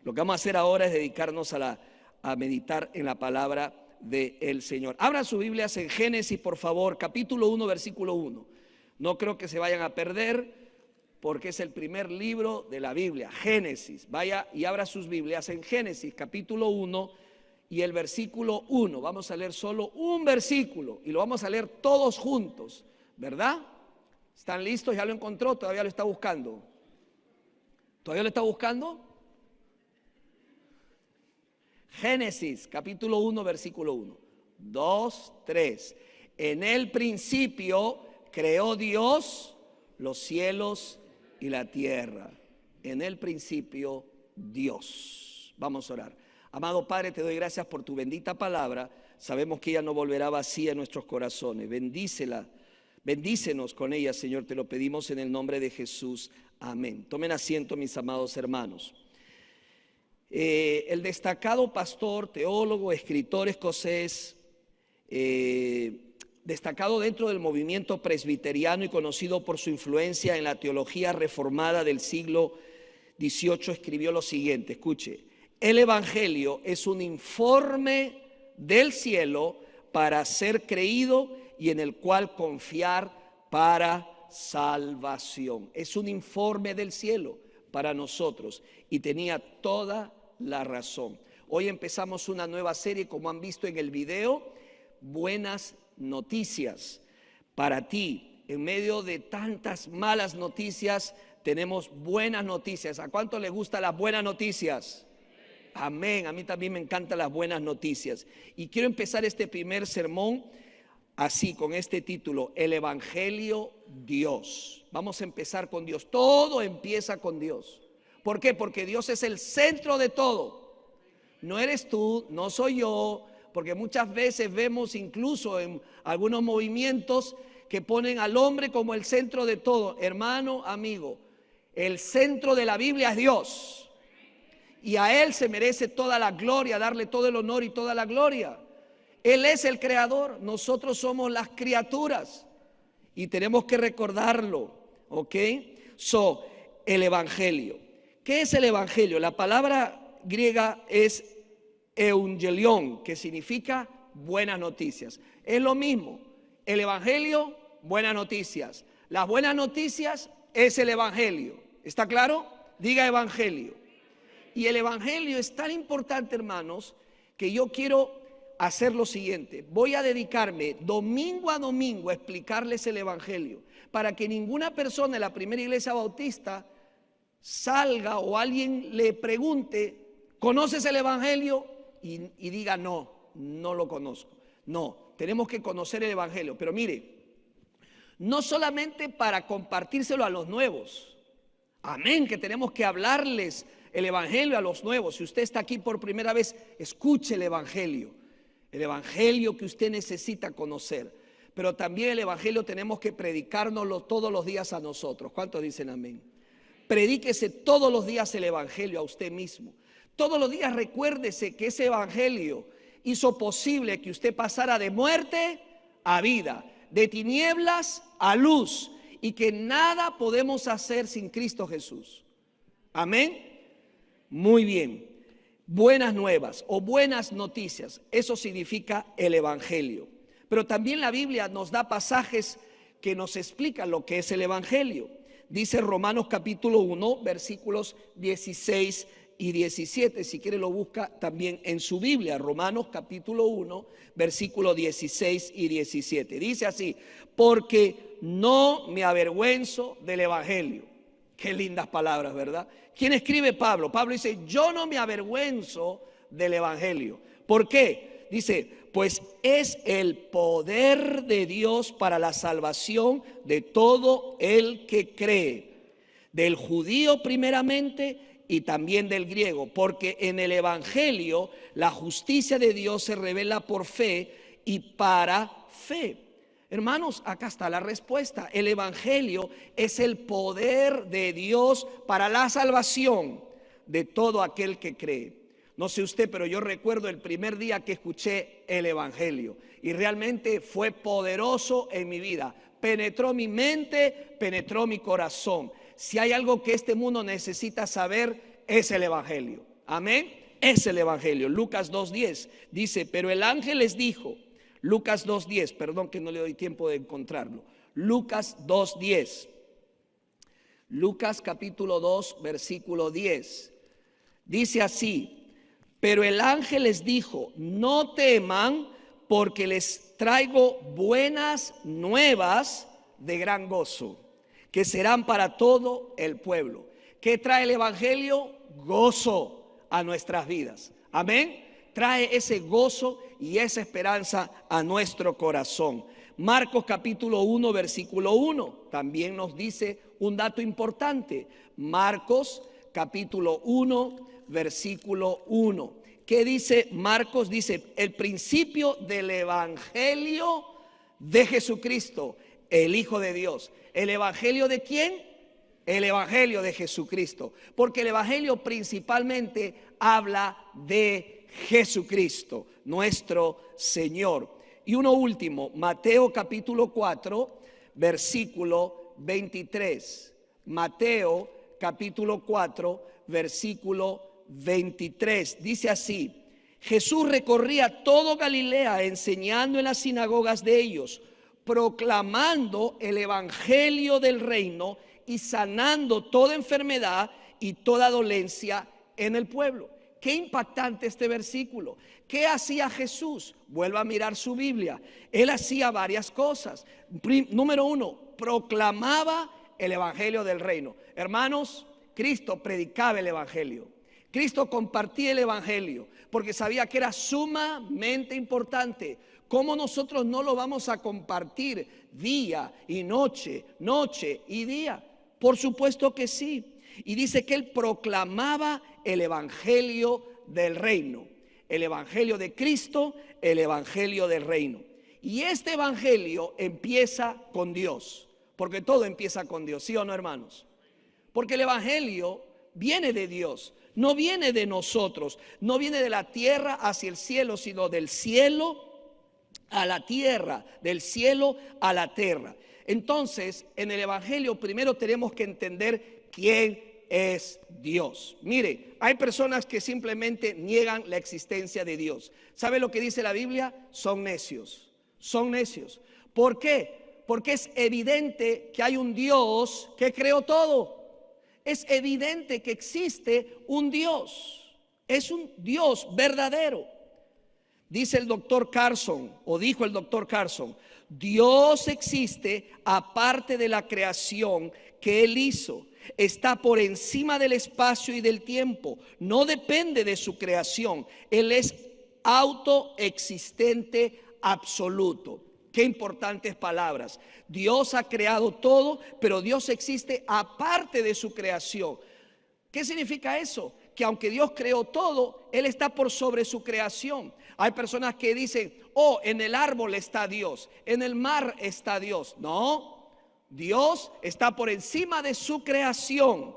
Lo que vamos a hacer ahora es dedicarnos a meditar en la palabra del Señor. Abran sus Biblias en Génesis, por favor, capítulo 1, versículo 1. No creo que se vayan a perder porque es el primer libro de la Biblia, Génesis. Vaya y abra sus Biblias en Génesis, capítulo 1 y el versículo 1. Vamos a leer solo un versículo y lo vamos a leer todos juntos, ¿verdad? ¿Están listos? ¿Ya lo encontró? ¿Todavía lo está buscando? ¿Todavía lo está buscando? Génesis, capítulo 1, versículo 1. 2, 3. En el principio creó Dios los cielos y la tierra. En el principio, Dios. Vamos a orar. Amado Padre, te doy gracias por tu bendita palabra. Sabemos que ella no volverá vacía en nuestros corazones. Bendícela. Bendícenos con ella, Señor, te lo pedimos en el nombre de Jesús. Amén. Tomen asiento, mis amados hermanos. El destacado pastor, teólogo, escritor escocés, destacado dentro del movimiento presbiteriano y conocido por su influencia en la teología reformada del siglo XVIII, escribió lo siguiente, escuche: el Evangelio es un informe del cielo para ser creído y en el cual confiar para salvación. Es un informe del cielo para nosotros y tenía toda la razón. Hoy empezamos una nueva serie, como han visto en el video, buenas noticias para ti. En medio de tantas malas noticias, tenemos buenas noticias. ¿A cuánto les gustan las buenas noticias? Amén. A mí también me encantan las buenas noticias. Y quiero empezar este primer sermón así, con este título: el Evangelio Dios. Vamos a empezar con Dios. Todo empieza con Dios. ¿Por qué? Porque Dios es el centro de todo. No eres tú, no soy yo, porque muchas veces vemos incluso en algunos movimientos que ponen al hombre como el centro de todo. Hermano, amigo, el centro de la Biblia es Dios. Y a Él se merece toda la gloria, darle todo el honor y toda la gloria. Él es el creador, nosotros somos las criaturas y tenemos que recordarlo, ¿ok? El Evangelio. ¿Qué es el Evangelio? La palabra griega es evangelion, que significa buenas noticias. Es lo mismo, el Evangelio, buenas noticias. Las buenas noticias es el Evangelio. ¿Está claro? Diga Evangelio. Y el Evangelio es tan importante, hermanos, que yo quiero hacer lo siguiente: voy a dedicarme domingo a domingo a explicarles el Evangelio, para que ninguna persona en la primera iglesia bautista salga o alguien le pregunte: ¿conoces el Evangelio? Y diga: no, no lo conozco. No, tenemos que conocer el Evangelio. Pero mire, no solamente para compartírselo a los nuevos. Amén, que tenemos que hablarles el Evangelio a los nuevos. Si usted está aquí por primera vez, escuche el Evangelio que usted necesita conocer. Pero también el Evangelio tenemos que predicárnoslo todos los días a nosotros. ¿Cuántos dicen amén? Predíquese todos los días el Evangelio a usted mismo. Todos los días recuérdese que ese Evangelio hizo posible que usted pasara de muerte a vida, de tinieblas a luz, y que nada podemos hacer sin Cristo Jesús. Amén. Muy bien. Buenas nuevas o buenas noticias, eso significa el Evangelio. Pero también la Biblia nos da pasajes que nos explican lo que es el Evangelio. Dice Romanos capítulo 1, versículos 16 y 17. Si quiere lo busca también en su Biblia. Romanos capítulo 1, versículos 16 y 17. Dice así: porque no me avergüenzo del Evangelio. Qué lindas palabras, ¿verdad? ¿Quién escribe Pablo? Pablo dice: yo no me avergüenzo del Evangelio. ¿Por qué? Dice: pues es el poder de Dios para la salvación de todo el que cree, del judío primeramente y también del griego, porque en el Evangelio la justicia de Dios se revela por fe y para fe. Hermanos, acá está la respuesta. El Evangelio es el poder de Dios para la salvación de todo aquel que cree. No sé usted, pero yo recuerdo el primer día que escuché el Evangelio y realmente fue poderoso en mi vida. Penetró mi mente, penetró mi corazón. Si hay algo que este mundo necesita saber, es el Evangelio. Amén. Es el Evangelio. Lucas 2:10 dice, pero el ángel les dijo, Lucas 2:10, perdón que no le doy tiempo de encontrarlo. Lucas 2:10. Lucas capítulo 2, versículo 10. Dice así, pero el ángel les dijo, no teman, porque les traigo buenas nuevas de gran gozo, que serán para todo el pueblo. ¿Qué trae el Evangelio? Gozo a nuestras vidas. Amén. Trae ese gozo y esa esperanza a nuestro corazón. Marcos capítulo 1, versículo 1, también nos dice un dato importante. Marcos capítulo 1, versículo 1. ¿Qué dice Marcos? Dice, el principio del Evangelio de Jesucristo, el Hijo de Dios. ¿El Evangelio de quién? El Evangelio de Jesucristo. Porque el Evangelio principalmente habla de Jesucristo, nuestro Señor. Y uno último, Mateo capítulo 4, versículo 23. Mateo capítulo 4, versículo 23. Dice así, Jesús recorría todo Galilea enseñando en las sinagogas de ellos, proclamando el evangelio del reino y sanando toda enfermedad y toda dolencia en el pueblo. Qué impactante este versículo. ¿Qué hacía Jesús? Vuelva a mirar su Biblia. Él hacía varias cosas. Número uno, proclamaba el evangelio del reino. Hermanos, Cristo predicaba el evangelio. Cristo compartía el evangelio porque sabía que era sumamente importante. ¿Cómo nosotros no lo vamos a compartir día y noche, noche y día? Por supuesto que sí. Y dice que él proclamaba el evangelio del reino, el evangelio de Cristo, el evangelio del reino. Y este evangelio empieza con Dios, porque todo empieza con Dios, ¿sí o no, hermanos? Porque el evangelio viene de Dios, no viene de nosotros, no viene de la tierra hacia el cielo, sino del cielo a la tierra, del cielo a la tierra. Entonces, en el evangelio primero tenemos que entender quién es Dios. Mire, hay personas que simplemente niegan la existencia de Dios. ¿Sabe lo que dice la Biblia? Son necios, son necios. ¿Por qué? Porque es evidente que hay un Dios que creó todo. Es evidente que existe un Dios. Es un Dios verdadero. Dice el doctor Carson, o dijo el doctor Carson, Dios existe aparte de la creación que Él hizo. Está por encima del espacio y del tiempo. No depende de su creación. Él es autoexistente absoluto. Qué importantes palabras. Dios ha creado todo, pero Dios existe aparte de su creación. ¿Qué significa eso? Que aunque Dios creó todo, Él está por sobre su creación. Hay personas que dicen, oh, en el árbol está Dios, en el mar está Dios. No, Dios está por encima de su creación.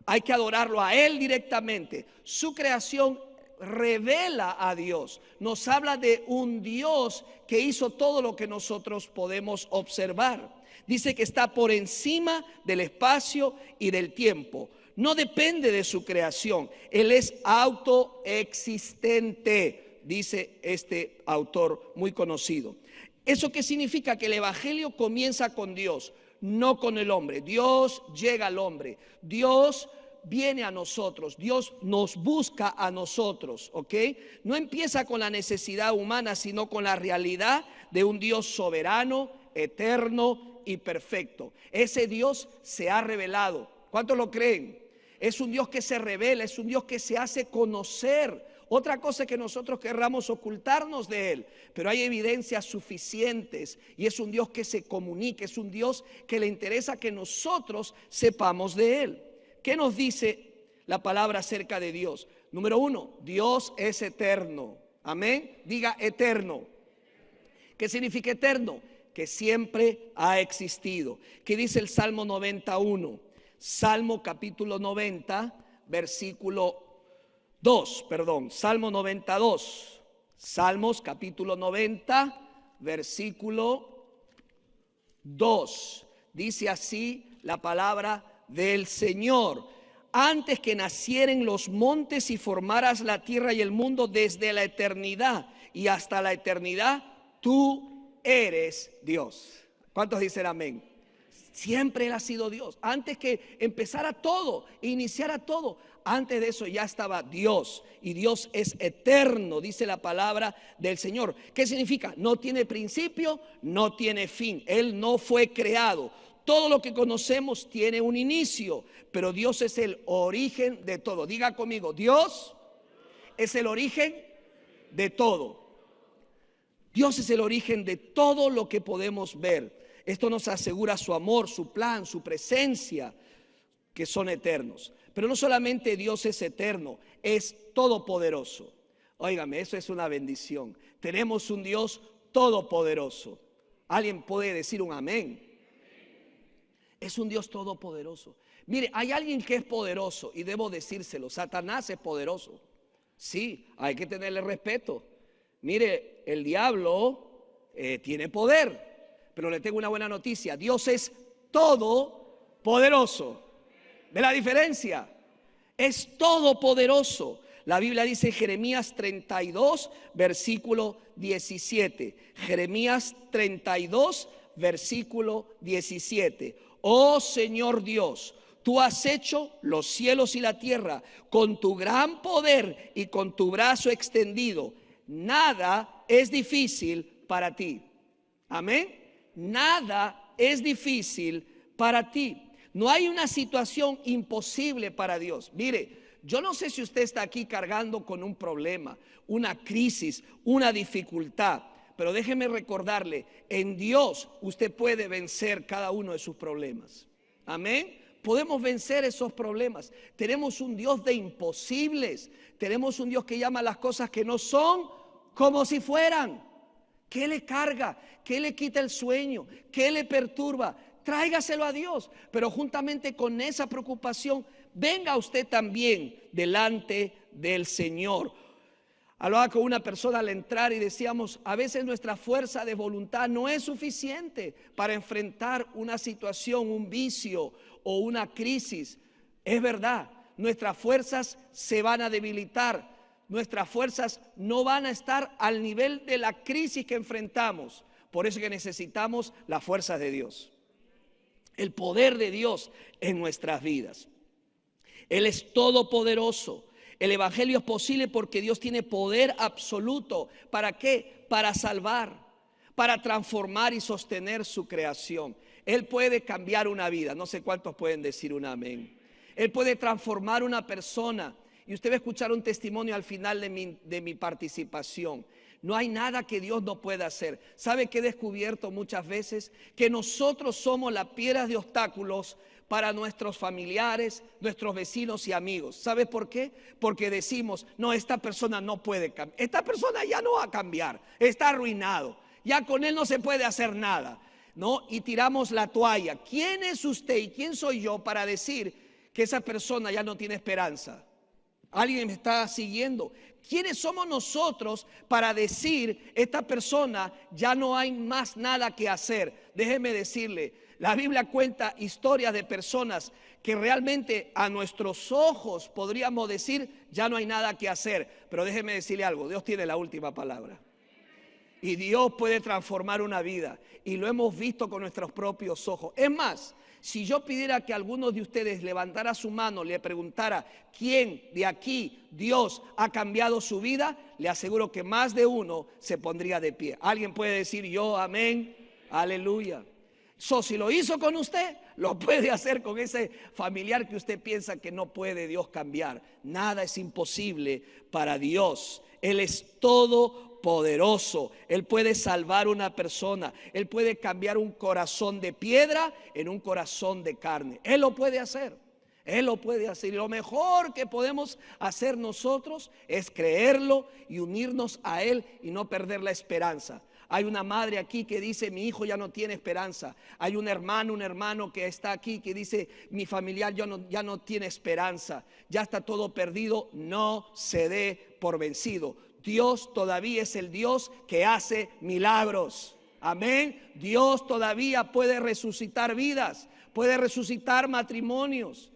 Hay que adorarlo a Él directamente. Su creación revela a Dios. Nos habla de un Dios que hizo todo lo que nosotros podemos observar. Dice que está por encima del espacio y del tiempo. No depende de su creación. Él es autoexistente, dice este autor muy conocido. ¿Eso qué significa? Que el evangelio comienza con Dios, no con el hombre. Dios llega al hombre. Dios viene a nosotros. Dios nos busca a nosotros, ¿ok? No empieza con la necesidad humana, sino con la realidad de un Dios soberano, eterno y perfecto. Ese Dios se ha revelado. ¿Cuántos lo creen? Es un Dios que se revela, es un Dios que se hace conocer. Otra cosa es que nosotros querramos ocultarnos de Él, pero hay evidencias suficientes y es un Dios que se comunica, es un Dios que le interesa que nosotros sepamos de Él. ¿Qué nos dice la palabra acerca de Dios? Número uno, Dios es eterno. Amén. Diga eterno. ¿Qué significa eterno? Que siempre ha existido. ¿Qué dice el Salmo 91? Salmo capítulo 90, versículo 2, perdón, Salmo 92. Salmos capítulo 90, versículo 2. Dice así la palabra del Señor. antes que nacieren los montes y formaras la tierra y el mundo, desde la eternidad y hasta la eternidad, tú eres Dios. ¿Cuántos dicen amén? Siempre Él ha sido Dios. Antes que empezara todo, iniciara todo, antes de eso ya estaba Dios. Y Dios es eterno, dice la palabra del Señor. ¿Qué significa? No tiene principio, no tiene fin. Él no fue creado. Todo lo que conocemos tiene un inicio, pero Dios es el origen de todo. Diga conmigo, Dios es el origen de todo. Dios es el origen de todo lo que podemos ver. Esto nos asegura su amor, su plan, su presencia, que son eternos. Pero no solamente Dios es eterno, es todopoderoso. Óigame, eso es una bendición. Tenemos un Dios todopoderoso. ¿Alguien puede decir un amén? Es un Dios todopoderoso. Mire, hay alguien que es poderoso y debo decírselo. Satanás es poderoso. Sí, hay que tenerle respeto. Mire, el diablo tiene poder. Pero le tengo una buena noticia. Dios es todopoderoso. ¿Ve la diferencia? Es todopoderoso. La Biblia dice en Jeremías 32, versículo 17. Jeremías 32, versículo 17. Oh Señor Dios, tú has hecho los cielos y la tierra con tu gran poder y con tu brazo extendido. Nada es difícil para ti. Amén. Nada es difícil para ti. No hay una situación imposible para Dios. Mire, yo no sé si usted está aquí cargando con un problema, una crisis, una dificultad, pero déjeme recordarle, en Dios usted puede vencer cada uno de sus problemas. Amén. Podemos vencer esos problemas. Tenemos un Dios de imposibles. Tenemos un Dios que llama las cosas que no son como si fueran. ¿Qué le carga? ¿Qué le quita el sueño? ¿Qué le perturba? Tráigaselo a Dios. Pero juntamente con esa preocupación, venga usted también delante del Señor. Hablaba con una persona al entrar y decíamos, a veces nuestra fuerza de voluntad no es suficiente para enfrentar una situación, un vicio o una crisis. Es verdad, nuestras fuerzas se van a debilitar. Nuestras fuerzas no van a estar al nivel de la crisis que enfrentamos. Por eso que necesitamos las fuerzas de Dios. El poder de Dios en nuestras vidas. Él es todopoderoso. El evangelio es posible porque Dios tiene poder absoluto. ¿Para qué? Para salvar, para transformar y sostener su creación. Él puede cambiar una vida. No sé cuántos pueden decir un amén. Él puede transformar una persona. Y usted va a escuchar un testimonio al final de mi participación. No hay nada que Dios no pueda hacer. ¿Sabe qué he descubierto muchas veces? Que nosotros somos las piedras de obstáculos para nuestros familiares, nuestros vecinos y amigos. ¿Sabe por qué? Porque decimos, no, esta persona no puede cambiar. Esta persona ya no va a cambiar. Está arruinado. Ya con él no se puede hacer nada. ¿No? Y tiramos la toalla. ¿Quién es usted y quién soy yo para decir que esa persona ya no tiene esperanza? ¿Alguien me está siguiendo? ¿Quiénes somos nosotros para decir, esta persona ya no hay más nada que hacer? Déjeme decirle, la Biblia cuenta historias de personas que realmente a nuestros ojos podríamos decir, ya no hay nada que hacer. Pero déjeme decirle algo, Dios tiene la última palabra. Y Dios puede transformar una vida. Y lo hemos visto con nuestros propios ojos. Es más, si yo pidiera que alguno de ustedes levantara su mano, le preguntara quién de aquí Dios ha cambiado su vida, le aseguro que más de uno se pondría de pie. Alguien puede decir yo, amén, aleluya. Si lo hizo con usted, lo puede hacer con ese familiar que usted piensa que no puede Dios cambiar. Nada es imposible para Dios. Él es todopoderoso. Él puede salvar una persona. Él puede cambiar un corazón de piedra en un corazón de carne. Él lo puede hacer. Él lo puede hacer. Y lo mejor que podemos hacer nosotros es creerlo y unirnos a Él y no perder la esperanza. Hay una madre aquí que dice, mi hijo ya no tiene esperanza. Hay un hermano que está aquí que dice, mi familiar ya no tiene esperanza. Ya está todo perdido. No se dé por vencido. Dios todavía es el Dios que hace milagros. Amén. Dios todavía puede resucitar vidas, puede resucitar matrimonios.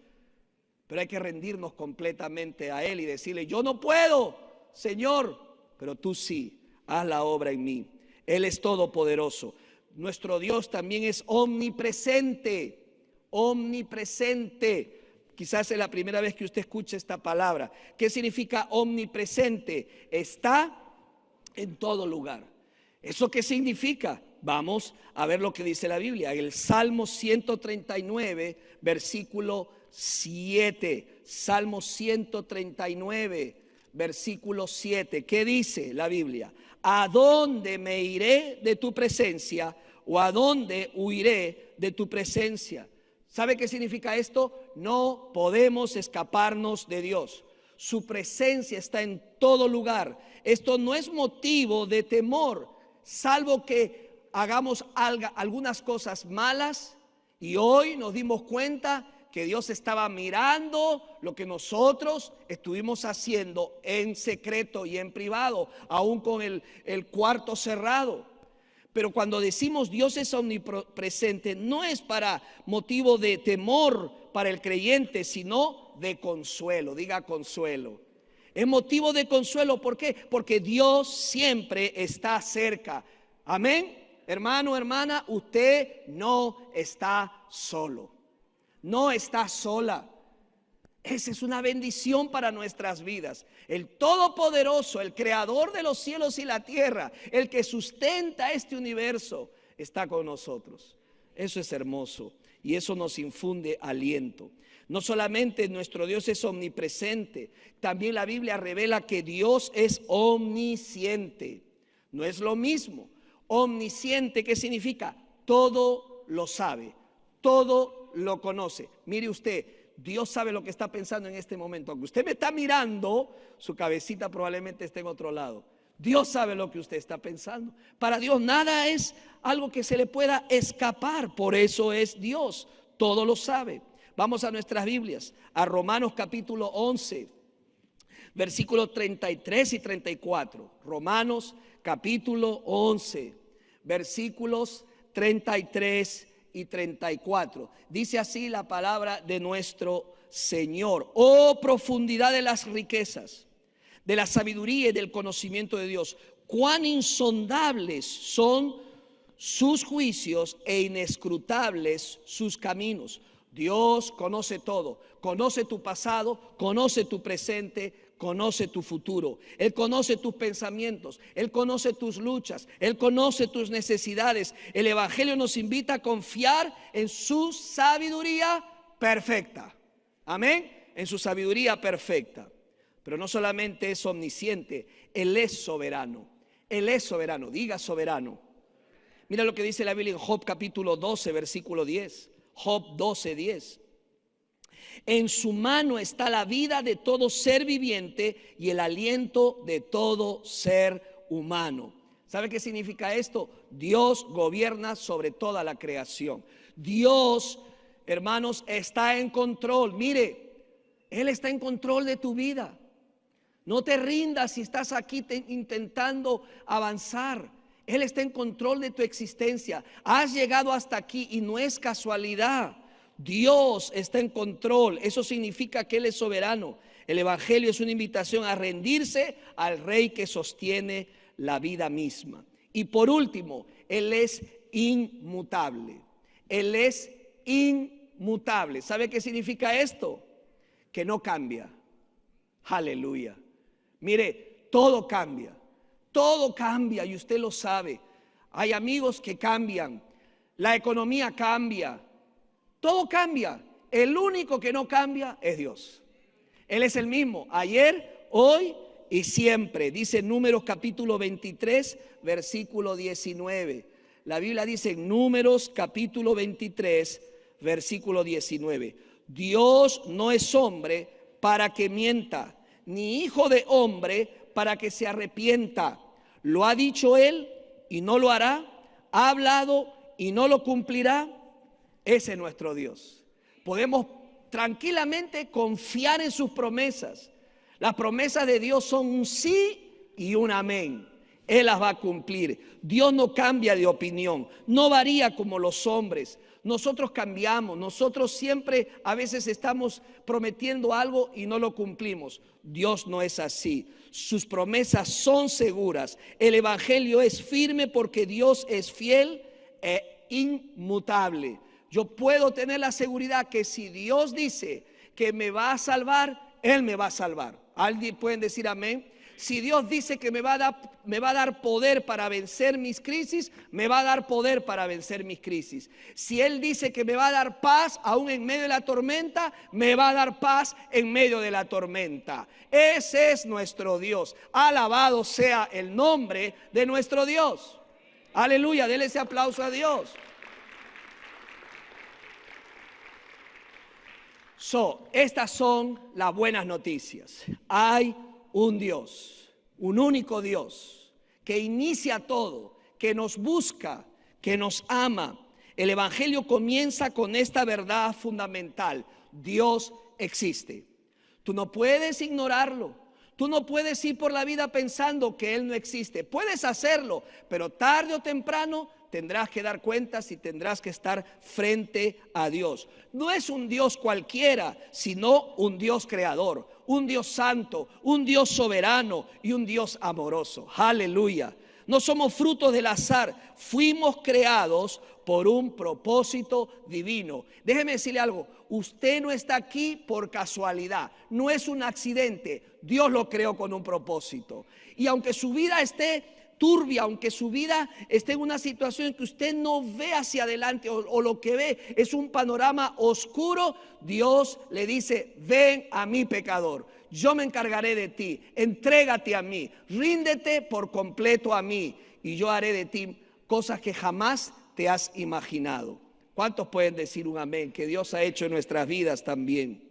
Pero hay que rendirnos completamente a Él y decirle: yo no puedo, Señor, pero tú sí, haz la obra en mí. Él es todopoderoso. Nuestro Dios también es omnipresente, omnipresente. Quizás es la primera vez que usted escucha esta palabra. ¿Qué significa omnipresente? Está en todo lugar. ¿Eso qué significa? Vamos a ver lo que dice la Biblia. El Salmo 139, versículo 7. Salmo 139, versículo 7. ¿Qué dice la Biblia? ¿A dónde me iré de tu presencia? ¿O a dónde huiré de tu presencia? ¿Sabe qué significa esto? No podemos escaparnos de Dios. Su presencia está en todo lugar. Esto no es motivo de temor, salvo que hagamos algunas cosas malas. Y hoy nos dimos cuenta que Dios estaba mirando lo que nosotros estuvimos haciendo en secreto y en privado, aún con el cuarto cerrado. Pero cuando decimos Dios es omnipresente, no es para motivo de temor para el creyente, sino de consuelo. Diga consuelo. Es motivo de consuelo. ¿Por qué? Porque Dios siempre está cerca. Amén. Hermano, hermana, usted no está solo. No está sola. Esa es una bendición para nuestras vidas. El Todopoderoso, el Creador de los cielos y la tierra, el que sustenta este universo, está con nosotros. Eso es hermoso y eso nos infunde aliento. No solamente nuestro Dios es omnipresente, también la Biblia revela que Dios es omnisciente. No es lo mismo. Omnisciente, ¿qué significa? Todo lo sabe, todo lo conoce. Mire usted, Dios sabe lo que está pensando en este momento. Aunque usted me está mirando, su cabecita probablemente esté en otro lado. Dios sabe lo que usted está pensando. Para Dios nada es algo que se le pueda escapar. Por eso es Dios, todo lo sabe. Vamos a nuestras Biblias, a Romanos capítulo 11, versículos 33 y 34. Romanos capítulo 11, versículos 33 y 34. Dice así la palabra de nuestro Señor: oh profundidad de las riquezas, de la sabiduría y del conocimiento de Dios, cuán insondables son sus juicios e inescrutables sus caminos. Dios conoce todo, conoce tu pasado, conoce tu presente, conoce tu futuro. Él conoce tus pensamientos, Él conoce tus luchas, Él conoce tus necesidades. El Evangelio nos invita a confiar en su sabiduría perfecta. Amén, en su sabiduría perfecta. Pero no solamente es omnisciente, Él es soberano. Él es soberano, diga soberano. Mira lo que dice la Biblia en Job capítulo 12, versículo 10. Job 12, 10. En su mano está la vida de todo ser viviente y el aliento de todo ser humano. ¿Sabe qué significa esto? Dios gobierna sobre toda la creación. Dios, hermanos, está en control. Mire, Él está en control de tu vida. No te rindas si estás aquí intentando avanzar. Él está en control de tu existencia. Has llegado hasta aquí y no es casualidad. Dios está en control. Eso significa que Él es soberano. El Evangelio es una invitación a rendirse al Rey que sostiene la vida misma. Y por último, Él es inmutable. Él es inmutable. ¿Sabe qué significa esto? Que no cambia. Aleluya. Mire, todo cambia. Todo cambia y usted lo sabe. Hay amigos que cambian. La economía cambia. Todo cambia. El único que no cambia es Dios. Él es el mismo, ayer, hoy y siempre. Dice Números capítulo 23, versículo 19. La Biblia dice en Números capítulo 23, versículo 19. Dios no es hombre para que mienta, ni hijo de hombre para que se arrepienta. Lo ha dicho Él y no lo hará. Ha hablado y no lo cumplirá. Ese es nuestro Dios. Podemos tranquilamente confiar en sus promesas. Las promesas de Dios son un sí y un amén. Él las va a cumplir. Dios no cambia de opinión, no varía como los hombres. Nosotros cambiamos, nosotros siempre a veces estamos prometiendo algo y no lo cumplimos. Dios no es así. Sus promesas son seguras. El evangelio es firme porque Dios es fiel e inmutable. Yo puedo tener la seguridad que si Dios dice que me va a salvar, Él me va a salvar. ¿Alguien pueden decir amén? Si Dios dice que me va a dar poder para vencer mis crisis, me va a dar poder para vencer mis crisis. Si Él dice que me va a dar paz aún en medio de la tormenta, me va a dar paz en medio de la tormenta. Ese es nuestro Dios. Alabado sea el nombre de nuestro Dios. Aleluya, denle ese aplauso a Dios. Estas son las buenas noticias. Hay un Dios, un único Dios, que inicia todo, que nos busca, que nos ama. El evangelio comienza con esta verdad fundamental: Dios existe. Tú no puedes ignorarlo. Tú no puedes ir por la vida pensando que Él no existe. Puedes hacerlo, pero tarde o temprano tendrás que dar cuentas y tendrás que estar frente a Dios. No es un Dios cualquiera, sino un Dios creador, un Dios santo, un Dios soberano y un Dios amoroso. Aleluya. No somos frutos del azar, fuimos creados por un propósito divino. Déjeme decirle algo, usted no está aquí por casualidad, no es un accidente, Dios lo creó con un propósito. Y aunque su vida esté turbia, aunque su vida esté en una situación en que usted no ve hacia adelante o lo que ve es un panorama oscuro, Dios le dice: ven a mí, pecador, yo me encargaré de ti, entrégate a mí, ríndete por completo a mí y yo haré de ti cosas que jamás te has imaginado. ¿Cuántos pueden decir un amén? Que Dios ha hecho en nuestras vidas también.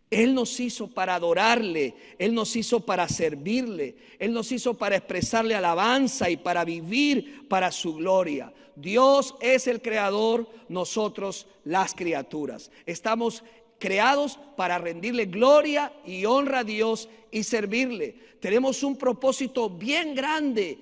Él nos hizo para adorarle, Él nos hizo para servirle, Él nos hizo para expresarle alabanza y para vivir para su gloria. Dios es el creador, nosotros las criaturas. Estamos creados para rendirle gloria y honra a Dios y servirle. Tenemos un propósito bien grande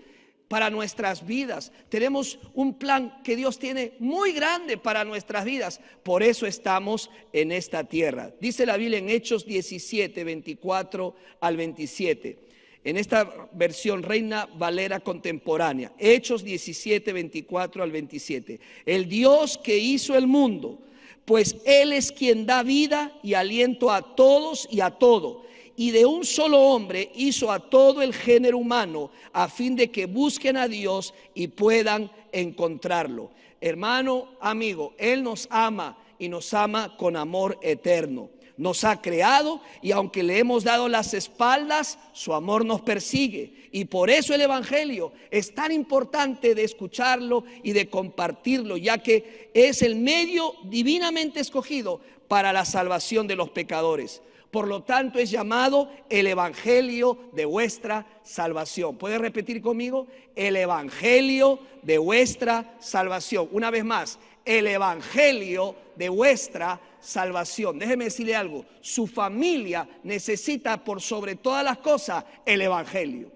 para nuestras vidas. Tenemos un plan que Dios tiene muy grande para nuestras vidas. Por eso estamos en esta tierra. Dice la Biblia en Hechos 17, 24 al 27. En esta versión Reina Valera contemporánea. Hechos 17, 24 al 27. El Dios que hizo el mundo, pues Él es quien da vida y aliento a todos y a todo. Y de un solo hombre hizo a todo el género humano a fin de que busquen a Dios y puedan encontrarlo. Hermano, amigo, Él nos ama y nos ama con amor eterno. Nos ha creado y aunque le hemos dado las espaldas, su amor nos persigue. Y por eso el evangelio es tan importante de escucharlo y de compartirlo, ya que es el medio divinamente escogido para la salvación de los pecadores. Por lo tanto, es llamado el evangelio de vuestra salvación. ¿Puede repetir conmigo? El evangelio de vuestra salvación. Una vez más, el evangelio de vuestra salvación. Déjeme decirle algo. Su familia necesita por sobre todas las cosas el evangelio.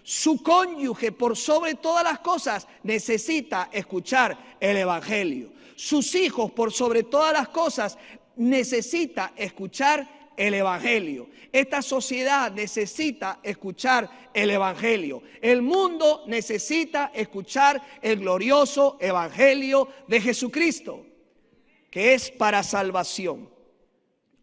Su cónyuge por sobre todas las cosas necesita escuchar el evangelio. Sus hijos por sobre todas las cosas necesita escuchar el evangelio. Esta sociedad necesita escuchar el evangelio. El mundo necesita escuchar el glorioso evangelio de Jesucristo, que es para salvación.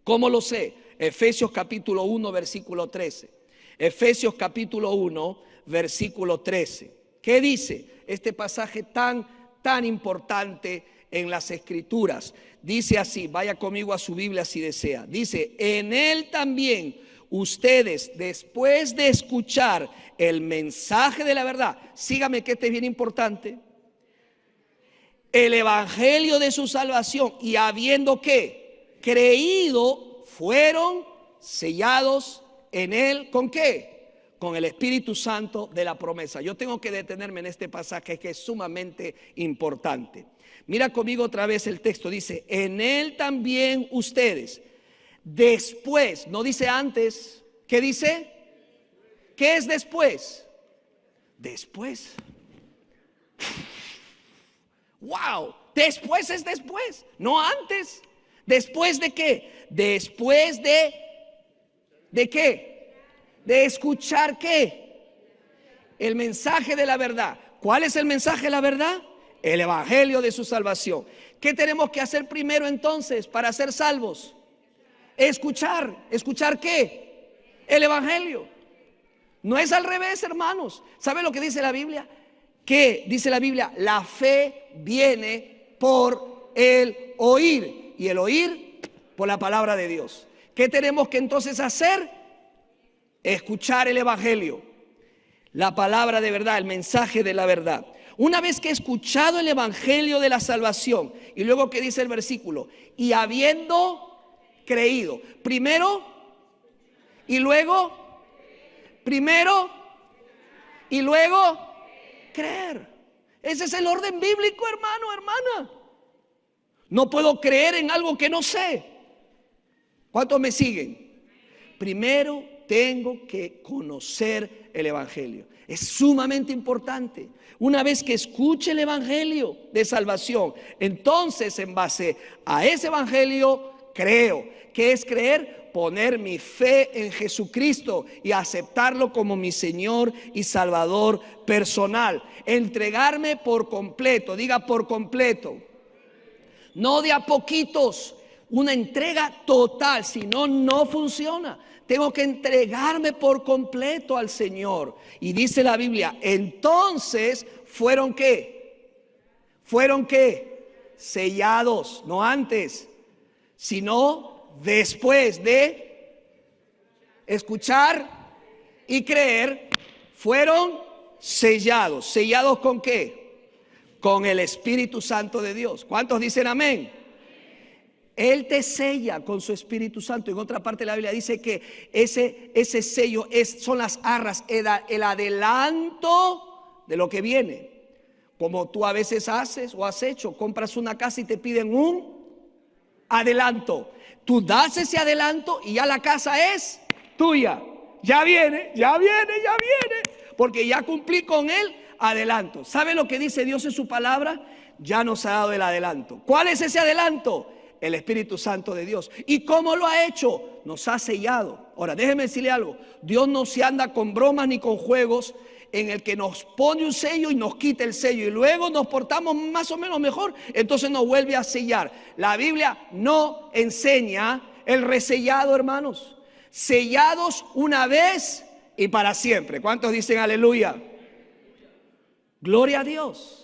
¿Cómo lo sé? Efesios capítulo 1, versículo 13. Efesios capítulo 1, versículo 13. ¿Qué dice este pasaje tan importante en las Escrituras? Dice así, vaya conmigo a su Biblia si desea. Dice: en Él también ustedes, después de escuchar el mensaje de la verdad, sígame que este es bien importante, el evangelio de su salvación, y habiendo ¿qué? Creído, fueron sellados en Él, ¿con qué? Con el Espíritu Santo de la promesa. Yo tengo que detenerme en este pasaje que es sumamente importante. Mira conmigo otra vez el texto, dice: en Él también ustedes, después, no dice antes. ¿Qué dice? ¿Qué es después? Después. ¡Wow! Después es después, no antes. ¿Después de qué? Después ¿de qué? De escuchar ¿qué? El mensaje de la verdad. ¿Cuál es el mensaje de la verdad? El evangelio de su salvación. ¿Qué tenemos que hacer primero entonces para ser salvos? Escuchar. ¿Escuchar qué? El evangelio. No es al revés, hermanos. ¿Sabe lo que dice la Biblia? Que dice la Biblia, la fe viene por el oír, y el oír por la palabra de Dios. ¿Qué tenemos que entonces hacer? Escuchar el evangelio, la palabra de verdad, el mensaje de la verdad. Una vez que he escuchado el evangelio de la salvación, y luego que dice el versículo, y habiendo creído, primero y luego, primero y luego creer. Ese es el orden bíblico, hermano, hermana. No puedo creer en algo que no sé. ¿Cuántos me siguen? Primero tengo que conocer el evangelio. Es sumamente importante. Una vez que escuche el evangelio de salvación, entonces en base a ese evangelio creo. ¿Qué es creer? Poner mi fe en Jesucristo y aceptarlo como mi Señor y Salvador personal. Entregarme por completo, diga por completo. No de a poquitos, una entrega total, si no, no funciona. Tengo que entregarme por completo al Señor. Y dice la Biblia, entonces fueron ¿qué? Fueron ¿qué? Sellados, no antes, sino después de escuchar y creer, fueron sellados. ¿Sellados con qué? Con el Espíritu Santo de Dios. ¿Cuántos dicen amén? Él te sella con su Espíritu Santo. En otra parte de la Biblia dice que ese sello son las arras, el adelanto de lo que viene. Como tú a veces haces o has hecho, compras una casa y te piden un adelanto. Tú das ese adelanto y ya la casa es tuya. Ya viene. Porque ya cumplí con él adelanto. ¿Sabe lo que dice Dios en su palabra? Ya nos ha dado el adelanto. ¿Cuál es ese adelanto? El Espíritu Santo de Dios. ¿Y cómo lo ha hecho? Nos ha sellado. Ahora, déjeme decirle algo. Dios no se anda con bromas ni con juegos en el que nos pone un sello y nos quita el sello y luego nos portamos más o menos mejor, entonces nos vuelve a sellar. La Biblia no enseña el resellado, hermanos. Sellados una vez y para siempre. ¿Cuántos dicen aleluya? Gloria a Dios.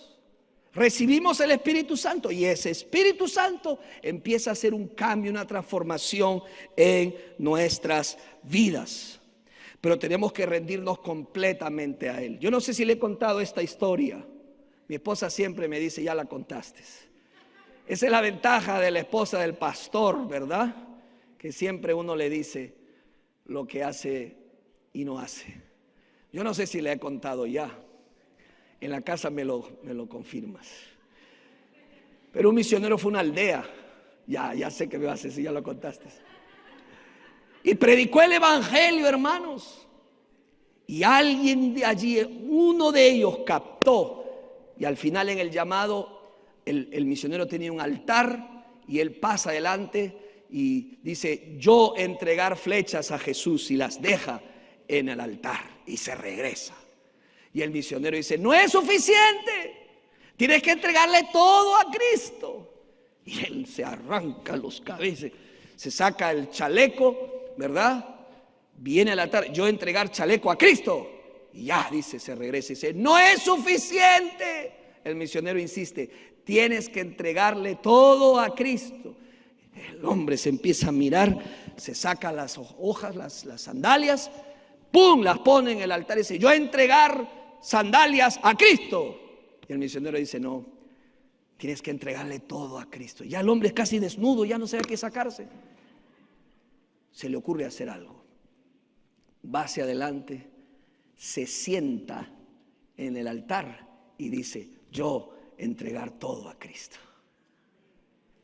Recibimos el Espíritu Santo y ese Espíritu Santo empieza a hacer un cambio, una transformación en nuestras vidas. Pero tenemos que rendirnos completamente a Él. Yo no sé si le he contado esta historia. Mi esposa siempre me dice, ya la contaste. Esa es la ventaja de la esposa del pastor, ¿verdad? Que siempre uno le dice lo que hace y no hace. Yo no sé si le he contado ya. En la casa me lo confirmas. Pero un misionero fue a una aldea. Ya sé que me vas a decir, ya lo contaste. Y predicó el evangelio, hermanos. Y alguien de allí, uno de ellos captó. Y al final en el llamado, el misionero tenía un altar. Y él pasa adelante y dice, yo entregar flechas a Jesús, y las deja en el altar. Y se regresa. Y el misionero dice, no es suficiente, tienes que entregarle todo a Cristo. Y él se arranca los cabezas, se saca el chaleco, ¿verdad? Viene al altar, yo entregar chaleco a Cristo. Y ya, dice, se regresa y dice, no es suficiente. El misionero insiste, tienes que entregarle todo a Cristo. El hombre se empieza a mirar, se saca las hojas, las sandalias, ¡pum!, las pone en el altar y dice, yo entregar sandalias a Cristo. Y el misionero dice, no, tienes que entregarle todo a Cristo. Ya el hombre es casi desnudo, ya no sabe qué sacarse. Se le ocurre hacer algo. Va hacia adelante, se sienta en el altar y dice, yo entregar todo a Cristo.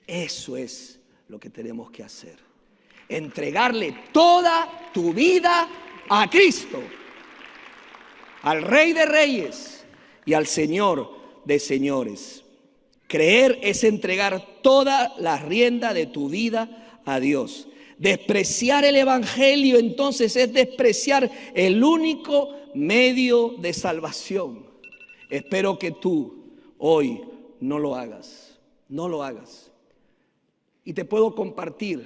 Eso es lo que tenemos que hacer. Entregarle toda tu vida a Cristo. al Rey de Reyes y al Señor de Señores. Creer es entregar toda la rienda de tu vida a Dios. Despreciar el Evangelio entonces es despreciar el único medio de salvación. Espero que tú hoy no lo hagas, no lo hagas. Y te puedo compartir,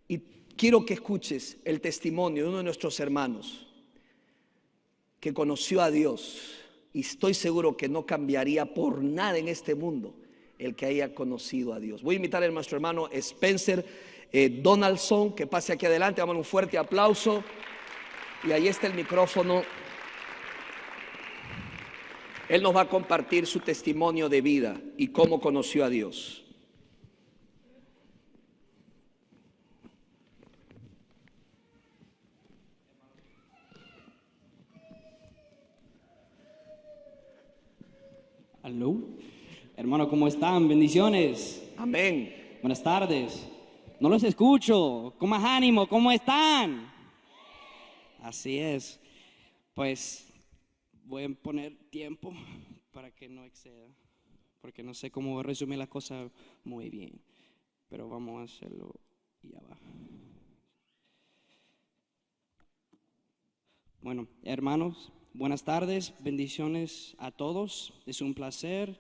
y quiero que escuches el testimonio de uno de nuestros hermanos que conoció a Dios, y estoy seguro que no cambiaría por nada en este mundo el que haya conocido a Dios. Voy a invitar a nuestro hermano Spencer Donaldson que pase aquí adelante. Vamos a dar un fuerte aplauso. Y ahí está el micrófono. Él nos va a compartir su testimonio de vida y cómo conoció a Dios. Aló. Hermano, ¿cómo están? Bendiciones. Amén. Buenas tardes. No los escucho. Con más ánimo, ¿cómo están? Así es. Pues voy a poner tiempo para que no exceda, porque no sé cómo resumir la cosa muy bien, pero vamos a hacerlo y ya va. Bueno, hermanos, buenas tardes, bendiciones a todos. Es un placer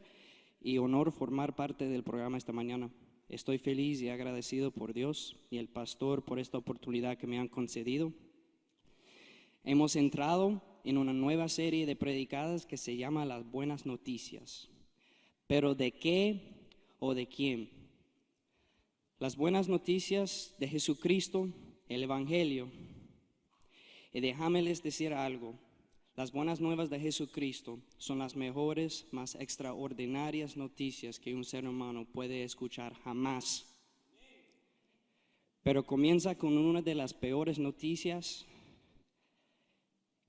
y honor formar parte del programa esta mañana. Estoy feliz y agradecido por Dios y el pastor por esta oportunidad que me han concedido. Hemos entrado en una nueva serie de predicadas que se llama Las Buenas Noticias. ¿Pero de qué o de quién? Las buenas noticias de Jesucristo, el Evangelio. Y déjamenles decir algo. Las buenas nuevas de Jesucristo son las mejores, más extraordinarias noticias que un ser humano puede escuchar jamás. Pero comienza con una de las peores noticias,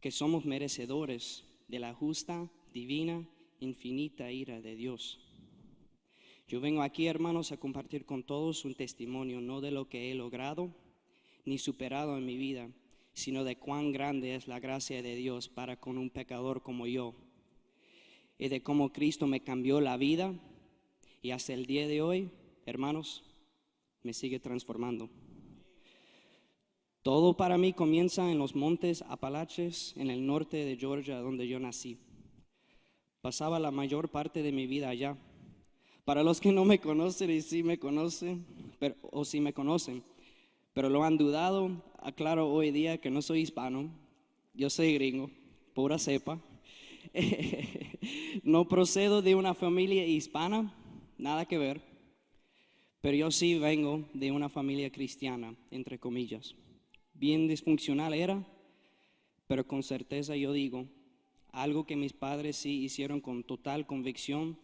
que somos merecedores de la justa, divina, infinita ira de Dios. Yo vengo aquí, hermanos, a compartir con todos un testimonio, no de lo que he logrado ni superado en mi vida, sino de cuán grande es la gracia de Dios para con un pecador como yo, y de cómo Cristo me cambió la vida y hasta el día de hoy, hermanos, me sigue transformando. Todo para mí comienza en los montes Apalaches, en el norte de Georgia, donde yo nací. Pasaba la mayor parte de mi vida allá. Para los que no me conocen y sí me conocen, o sí me conocen, pero lo han dudado, aclaro hoy día que no soy hispano, yo soy gringo, pura cepa. No procedo de una familia hispana, nada que ver, pero yo sí vengo de una familia cristiana, entre comillas. Bien disfuncional era, pero con certeza yo digo, algo que mis padres sí hicieron con total convicción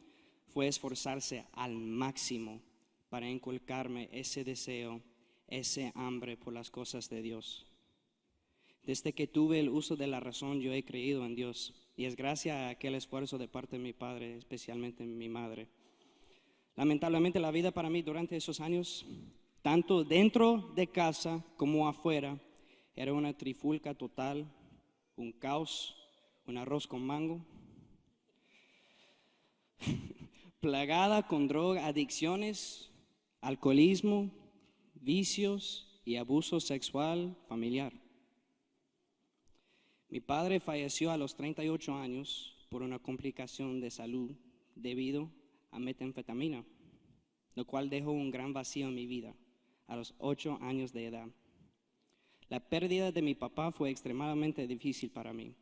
fue esforzarse al máximo para inculcarme ese deseo, ese hambre por las cosas de Dios. Desde que tuve el uso de la razón, yo he creído en Dios, y es gracias a aquel esfuerzo de parte de mi padre, especialmente mi madre. Lamentablemente la vida para mí durante esos años, tanto dentro de casa como afuera, era una trifulca total, un caos, un arroz con mango, plagada con droga, adicciones, alcoholismo, vicios y abuso sexual familiar. Mi padre falleció a los 38 años por una complicación de salud debido a metanfetamina, lo cual dejó un gran vacío en mi vida a los 8 años de edad. La pérdida de mi papá fue extremadamente difícil para mí.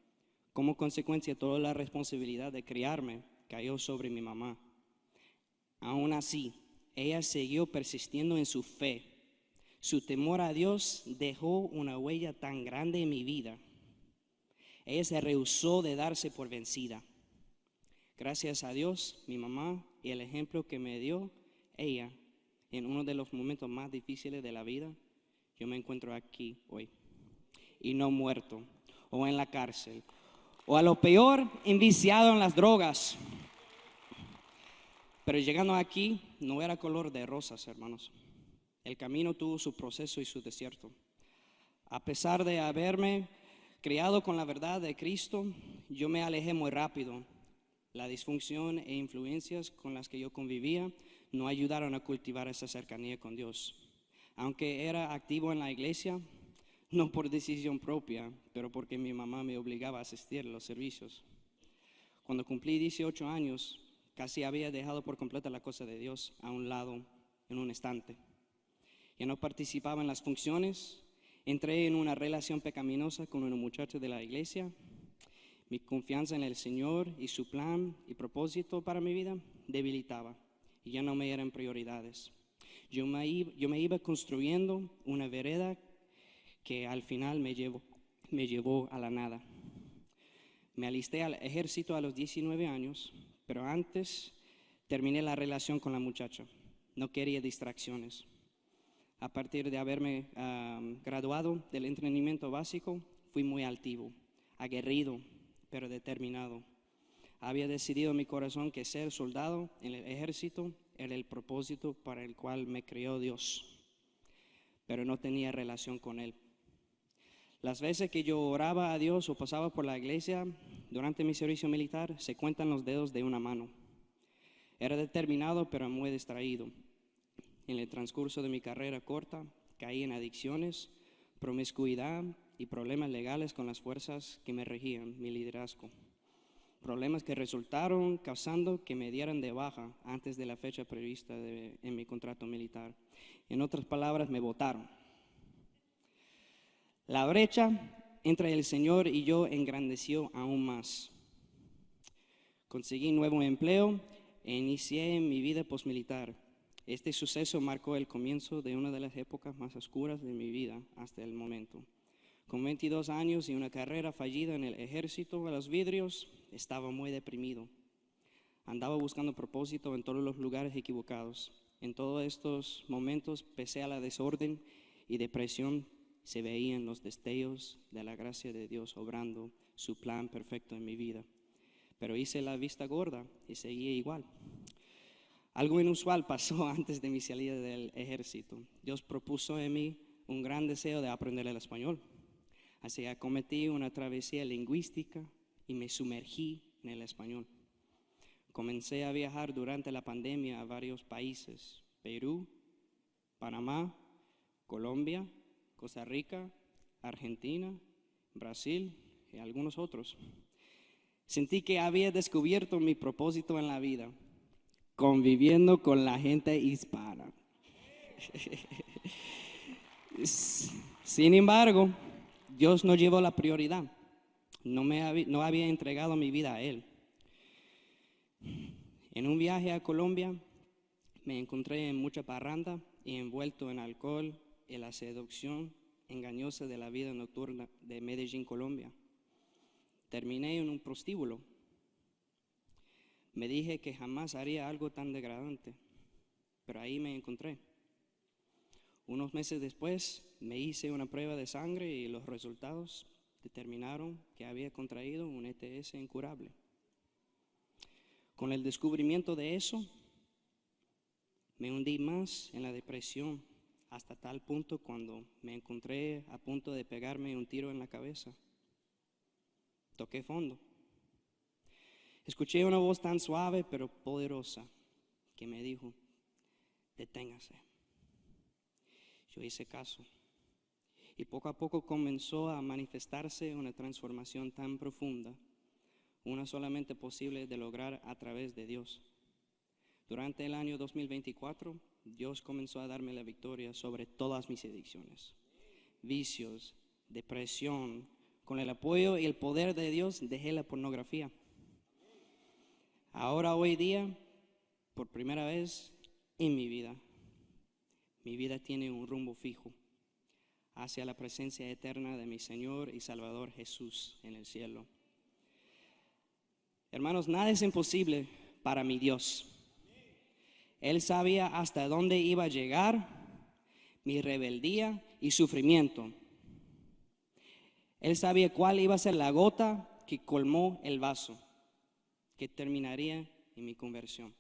Como consecuencia, toda la responsabilidad de criarme cayó sobre mi mamá. Aún así, ella siguió persistiendo en su fe. Su temor a Dios dejó una huella tan grande en mi vida. Ella se rehusó de darse por vencida. Gracias a Dios, mi mamá y el ejemplo que me dio ella en uno de los momentos más difíciles de la vida, yo me encuentro aquí hoy y no muerto o en la cárcel o a lo peor enviciado en las drogas. Pero llegando aquí no era color de rosas, hermanos. El camino tuvo su proceso y su desierto. A pesar de haberme Criado con la verdad de Cristo, yo me alejé muy rápido. La disfunción e influencias con las que yo convivía no ayudaron a cultivar esa cercanía con Dios. Aunque era activo en la iglesia, no por decisión propia, pero porque mi mamá me obligaba a asistir a los servicios. Cuando cumplí 18 años, casi había dejado por completo la cosa de Dios a un lado en un estante. Ya no participaba en las funciones. Entré en una relación pecaminosa con una muchacha de la iglesia. Mi confianza en el Señor y su plan y propósito para mi vida debilitaba y ya no me eran prioridades. Yo me iba construyendo una vereda que al final me llevó a la nada. Me alisté al ejército a los 19 años, pero antes terminé la relación con la muchacha. No quería distracciones. A partir de haberme graduado del entrenamiento básico, fui muy altivo, aguerrido, pero determinado. Había decidido en mi corazón que ser soldado en el ejército era el propósito para el cual me creó Dios, pero no tenía relación con Él. Las veces que yo oraba a Dios o pasaba por la iglesia durante mi servicio militar, se cuentan los dedos de una mano. Era determinado, pero muy distraído. En el transcurso de mi carrera corta, caí en adicciones, promiscuidad y problemas legales con las fuerzas que me regían, mi liderazgo. Problemas que resultaron causando que me dieran de baja antes de la fecha prevista en mi contrato militar. En otras palabras, me botaron. La brecha entre el Señor y yo engrandeció aún más. Conseguí nuevo empleo e inicié mi vida posmilitar. Este suceso marcó el comienzo de una de las épocas más oscuras de mi vida hasta el momento. Con 22 años y una carrera fallida en el ejército a los vidrios, estaba muy deprimido. Andaba buscando propósito en todos los lugares equivocados. En todos estos momentos, pese a la desorden y depresión, se veían los destellos de la gracia de Dios obrando su plan perfecto en mi vida. Pero hice la vista gorda y seguía igual. Algo inusual pasó antes de mi salida del ejército. Dios propuso en mí un gran deseo de aprender el español. Así que acometí una travesía lingüística y me sumergí en el español. Comencé a viajar durante la pandemia a varios países: Perú, Panamá, Colombia, Costa Rica, Argentina, Brasil y algunos otros. Sentí que había descubierto mi propósito en la vida, conviviendo con la gente hispana. Sin embargo, Dios no llevó la prioridad. No había entregado mi vida a Él. En un viaje a Colombia me encontré en mucha parranda y envuelto en alcohol y la seducción engañosa de la vida nocturna de Medellín, Colombia. Terminé en un prostíbulo. Me dije que jamás haría algo tan degradante, pero ahí me encontré. Unos meses después me hice una prueba de sangre y los resultados determinaron que había contraído un ETS incurable. Con el descubrimiento de eso, me hundí más en la depresión, hasta tal punto cuando me encontré a punto de pegarme un tiro en la cabeza. Toqué fondo. Escuché una voz tan suave pero poderosa que me dijo: deténgase. Yo hice caso y poco a poco comenzó a manifestarse una transformación tan profunda, una solamente posible de lograr a través de Dios. Durante el año 2024, Dios comenzó a darme la victoria sobre todas mis adicciones, vicios, depresión. Con el apoyo y el poder de Dios dejé la pornografía. Ahora, hoy día, por primera vez en mi vida tiene un rumbo fijo hacia la presencia eterna de mi Señor y Salvador Jesús en el cielo. Hermanos, nada es imposible para mi Dios. Él sabía hasta dónde iba a llegar mi rebeldía y sufrimiento. Él sabía cuál iba a ser la gota que colmó el vaso, que terminaría en mi conversión.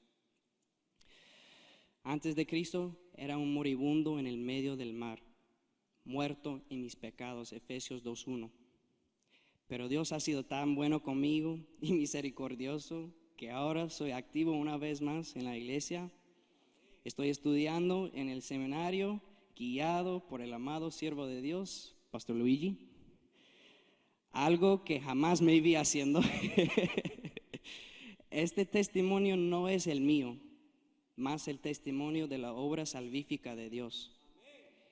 Antes de Cristo era un moribundo en el medio del mar, muerto en mis pecados, Efesios 2:1. Pero Dios ha sido tan bueno conmigo y misericordioso que ahora soy activo una vez más en la iglesia. Estoy estudiando en el seminario, guiado por el amado siervo de Dios, Pastor Luigi. Algo que jamás me vi haciendo. Este testimonio no es el mío, más el testimonio de la obra salvífica de Dios.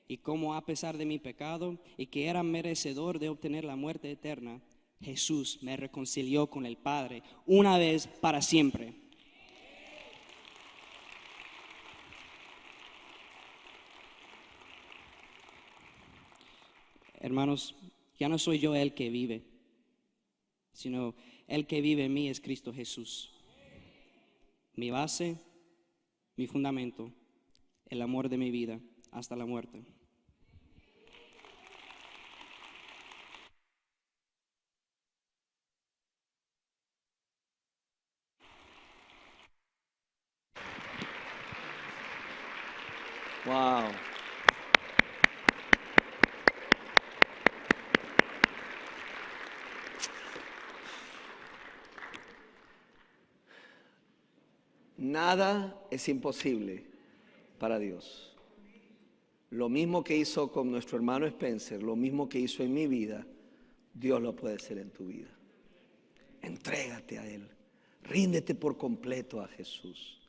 Y cómo a pesar de mi pecado y que era merecedor de obtener la muerte eterna, Jesús me reconcilió con el Padre una vez para siempre. Hermanos, ya no soy yo el que vive, sino el que vive en mí es Cristo Jesús. Mi base, mi fundamento, el amor de mi vida hasta la muerte. Wow. Nada es imposible para Dios. Lo mismo que hizo con nuestro hermano Spencer, lo mismo que hizo en mi vida, Dios lo puede hacer en tu vida. Entrégate a Él. Ríndete por completo a Jesús.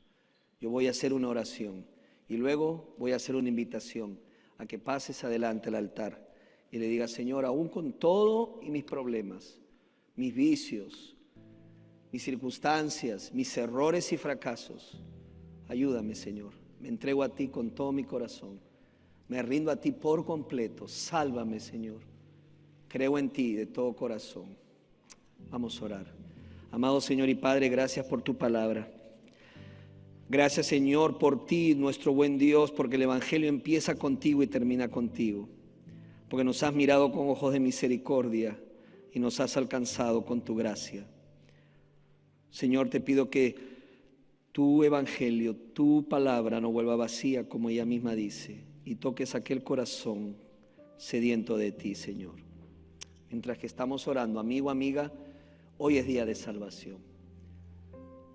Yo voy a hacer una oración y luego voy a hacer una invitación a que pases adelante al altar y le digas: Señor, aún con todo y mis problemas, mis vicios, mis circunstancias, mis errores y fracasos, ayúdame, Señor. Me entrego a ti con todo mi corazón. Me rindo a ti por completo. Sálvame, Señor. Creo en ti de todo corazón. Vamos a orar. Amado Señor y Padre, gracias por tu palabra. Gracias, Señor, por ti, nuestro buen Dios, porque el Evangelio empieza contigo y termina contigo. Porque nos has mirado con ojos de misericordia y nos has alcanzado con tu gracia. Señor, te pido que tu Evangelio, tu palabra no vuelva vacía, como ella misma dice, y toques aquel corazón sediento de ti, Señor. Mientras que estamos orando, amigo, amiga, hoy es día de salvación.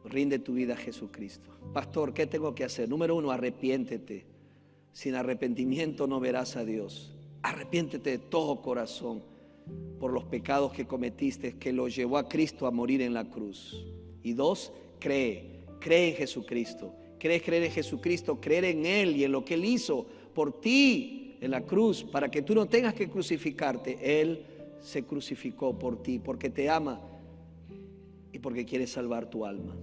Rinde tu vida a Jesucristo. Pastor, ¿qué tengo que hacer? Número 1, arrepiéntete. Sin arrepentimiento no verás a Dios. Arrepiéntete de todo corazón por los pecados que cometiste, que lo llevó a Cristo a morir en la cruz. Y 2, cree en Jesucristo. Creer en Jesucristo, creer en Él y en lo que Él hizo por ti en la cruz, para que tú no tengas que crucificarte. Él se crucificó por ti, porque te ama y porque quiere salvar tu alma.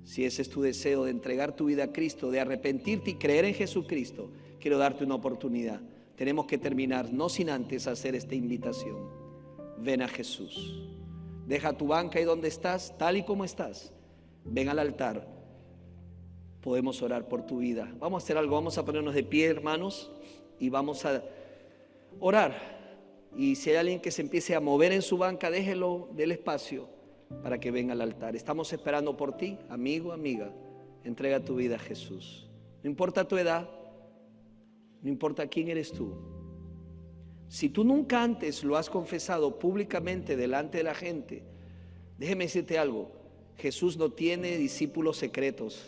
Si ese es tu deseo de entregar tu vida a Cristo, de arrepentirte y creer en Jesucristo, quiero darte una oportunidad. Tenemos que terminar, no sin antes hacer esta invitación. Ven a Jesús. Deja tu banca ahí donde estás, tal y como estás. Ven al altar. Podemos orar por tu vida. Vamos a hacer algo, vamos a ponernos de pie, hermanos, y vamos a orar. Y si hay alguien que se empiece a mover en su banca, déjelo del espacio para que venga al altar. Estamos esperando por ti, amigo, amiga. Entrega tu vida a Jesús. No importa tu edad, no importa quién eres tú. Si tú nunca antes lo has confesado públicamente delante de la gente, déjeme decirte algo: Jesús no tiene discípulos secretos.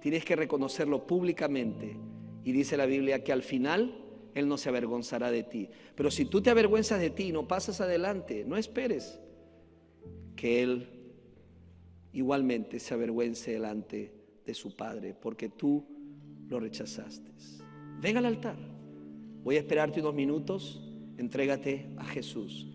Tienes que reconocerlo públicamente. Y dice la Biblia que al final Él no se avergonzará de ti. Pero si tú te avergüenzas de ti y no pasas adelante, no esperes que Él igualmente se avergüence delante de su Padre, porque tú lo rechazaste. Ven al altar. Voy a esperarte unos minutos. Entrégate a Jesús.